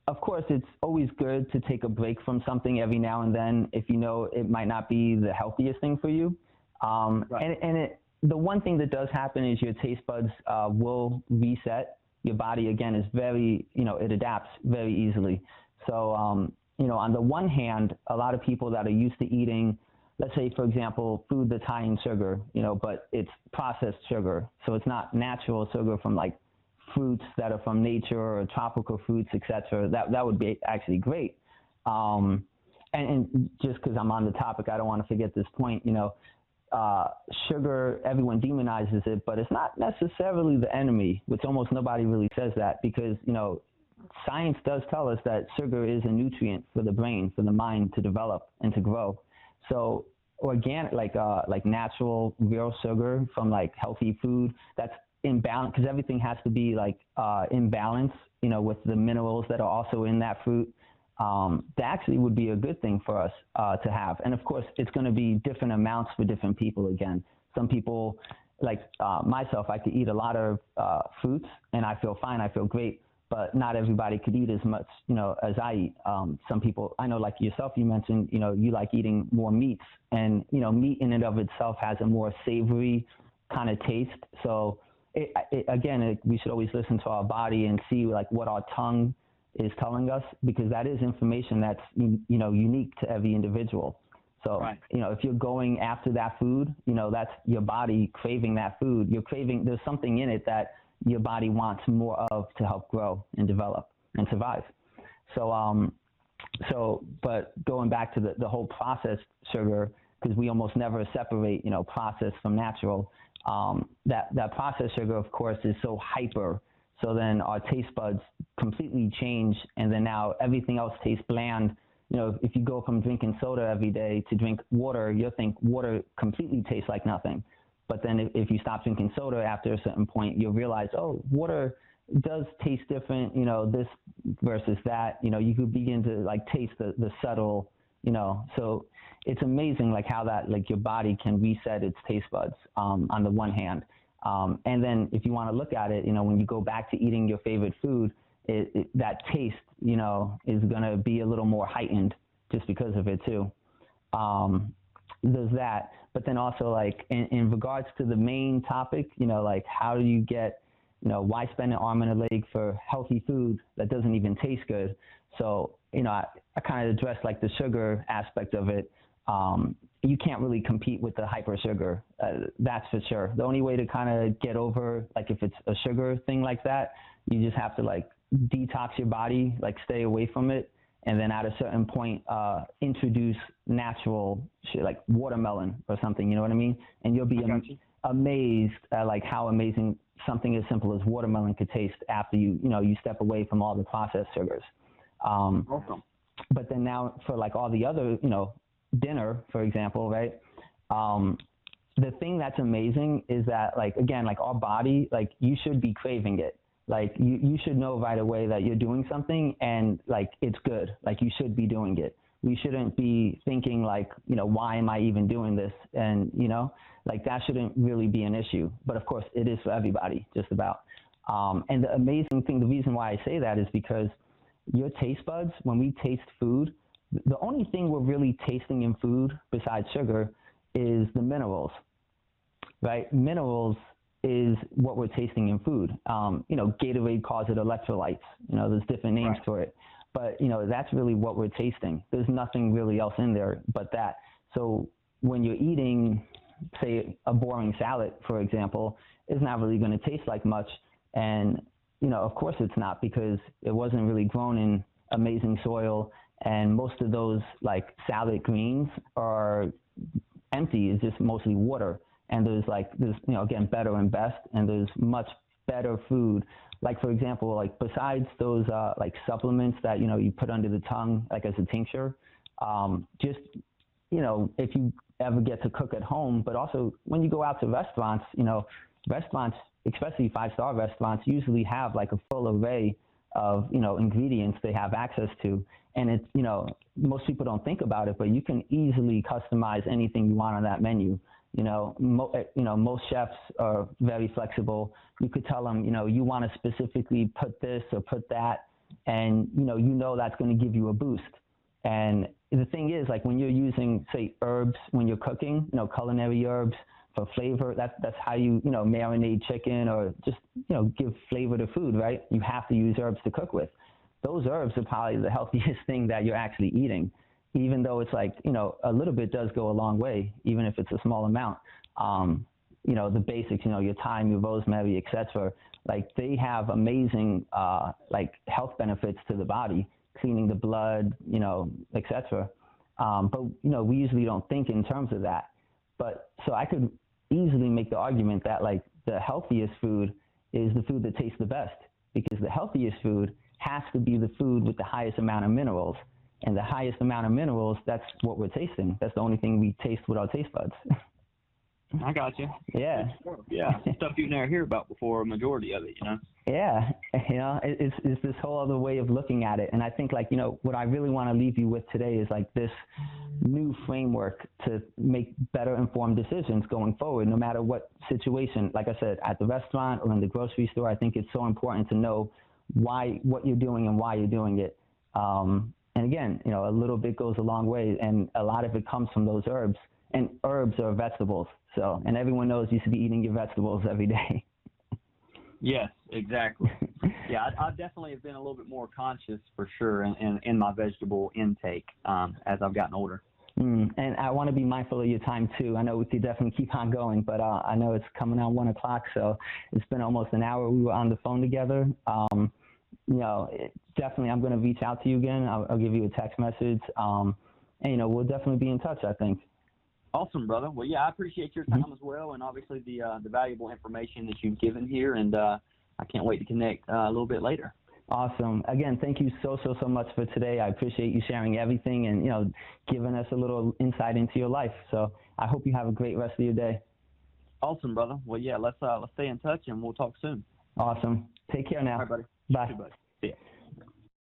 of course, it's always good to take a break from something every now and then if you know it might not be the healthiest thing for you. Right. And the one thing that does happen is your taste buds will reset. Your body, again, is very, you know, it adapts very easily. So, you know, on the one hand, a lot of people that are used to eating, let's say, for example, food that's high in sugar, you know, but it's processed sugar. So it's not natural sugar from like fruits that are from nature or tropical fruits, etc. That would be actually great. And just because I'm on the topic, I don't want to forget this point. You know, sugar, everyone demonizes it, but it's not necessarily the enemy, which almost nobody really says that, because, you know, science does tell us that sugar is a nutrient for the brain, for the mind to develop and to grow. So organic, like natural, real sugar from like healthy food, that's in balance, because everything has to be like in balance, you know, with the minerals that are also in that fruit. That actually would be a good thing for us to have. And of course, it's going to be different amounts for different people. Again, some people, like myself, I could eat a lot of fruits and I feel fine, I feel great, but not everybody could eat as much, you know, as I eat. Some people, I know, like yourself, you mentioned, you know, you like eating more meats, and, you know, meat in and of itself has a more savory kind of taste. So we should always listen to our body and see like what our tongue is telling us, because that is information that's, you know, unique to every individual. So, right. You know, if you're going after that food, you know, that's your body craving that food. You're craving, there's something in it that your body wants more of to help grow and develop and survive. So, but going back to the whole processed sugar, because we almost never separate, you know, processed from natural. That processed sugar, of course, is so hyper. So then our taste buds completely change, and then now everything else tastes bland. You know, if you go from drinking soda every day to drink water, you'll think water completely tastes like nothing. But then if you stop drinking soda after a certain point, you'll realize, oh, water does taste different, you know, this versus that. You know, you could begin to like taste the subtle, you know. So it's amazing like how that, like, your body can reset its taste buds on the one hand. And then if you want to look at it, you know, when you go back to eating your favorite food, that taste, you know, is going to be a little more heightened just because of it too. There's that. But then also, like, in regards to the main topic, you know, like, how do you get, you know, why spend an arm and a leg for healthy food that doesn't even taste good? So, you know, I kind of addressed like the sugar aspect of it. you can't really compete with the hyper sugar. That's for sure. The only way to kind of get over, like if it's a sugar thing like that, you just have to like detox your body, like stay away from it. And then at a certain point, introduce natural shit like watermelon or something, you know what I mean? And you'll be amazed at like how amazing something as simple as watermelon could taste after you step away from all the processed sugars. Awesome. But then now for like all the other, dinner, for example, right? The thing that's amazing is that like, again, like our body, like you should be craving it. Like you should know right away that you're doing something and like it's good. Like you should be doing it. We shouldn't be thinking like, why am I even doing this? And, like that shouldn't really be an issue. But of course it is for everybody, just about. And the amazing thing, the reason why I say that is because your taste buds, when we taste food, the only thing we're really tasting in food besides sugar is the minerals, right? Minerals is what we're tasting in food. Gatorade calls it electrolytes. There's different names for it. But, that's really what we're tasting. There's nothing really else in there but that. So when you're eating, say, a boring salad, for example, it's not really going to taste like much. And, of course it's not, because it wasn't really grown in amazing soil. And most of those, like, salad greens are empty. It's just mostly water. And there's again, better and best, and there's much better food. Like, for example, like besides those like supplements that, you put under the tongue, like as a tincture, just, if you ever get to cook at home, but also when you go out to restaurants, restaurants, especially 5-star restaurants, usually have like a full array of, ingredients they have access to. And it's, most people don't think about it, but you can easily customize anything you want on that menu. Most chefs are very flexible. You could tell them, you want to specifically put this or put that, and that's going to give you a boost. And the thing is, like when you're using, say, herbs when you're cooking, culinary herbs for flavor, that's how you marinate chicken or just give flavor to food, right? You have to use herbs to cook with. Those herbs are probably the healthiest thing that you're actually eating. Even though it's like, a little bit does go a long way, even if it's a small amount. The basics, your thyme, your rosemary, etc. Like they have amazing, like health benefits to the body, cleaning the blood, etc. But, we usually don't think in terms of that. But so I could easily make the argument that like the healthiest food is the food that tastes the best, because the healthiest food has to be the food with the highest amount of minerals. And the highest amount of minerals, that's what we're tasting. That's the only thing we taste with our taste buds. I got you. Yeah. Yeah. Stuff you never hear about before, a majority of it, Yeah. It's this whole other way of looking at it. And I think like, what I really want to leave you with today is like this new framework to make better informed decisions going forward, no matter what situation. Like I said, at the restaurant or in the grocery store, I think it's so important to know what you're doing and why you're doing it. And again, a little bit goes a long way, and a lot of it comes from those herbs. And herbs are vegetables, and everyone knows you should be eating your vegetables every day. Yes, exactly. Yeah, I definitely have been a little bit more conscious for sure in my vegetable intake as I've gotten older. And I want to be mindful of your time too. I know we could definitely keep on going, but I know it's coming on 1 o'clock, so it's been almost an hour we were on the phone together. Definitely I'm going to reach out to you again. I'll give you a text message. And, we'll definitely be in touch, I think. Awesome, brother. Well, yeah, I appreciate your time as well, and obviously the valuable information that you've given here, and I can't wait to connect a little bit later. Awesome. Again, thank you so much for today. I appreciate you sharing everything and, giving us a little insight into your life. So I hope you have a great rest of your day. Awesome, brother. Well, yeah, let's stay in touch, and we'll talk soon. Awesome. Take care now. All right, buddy. Bye. You too, buddy.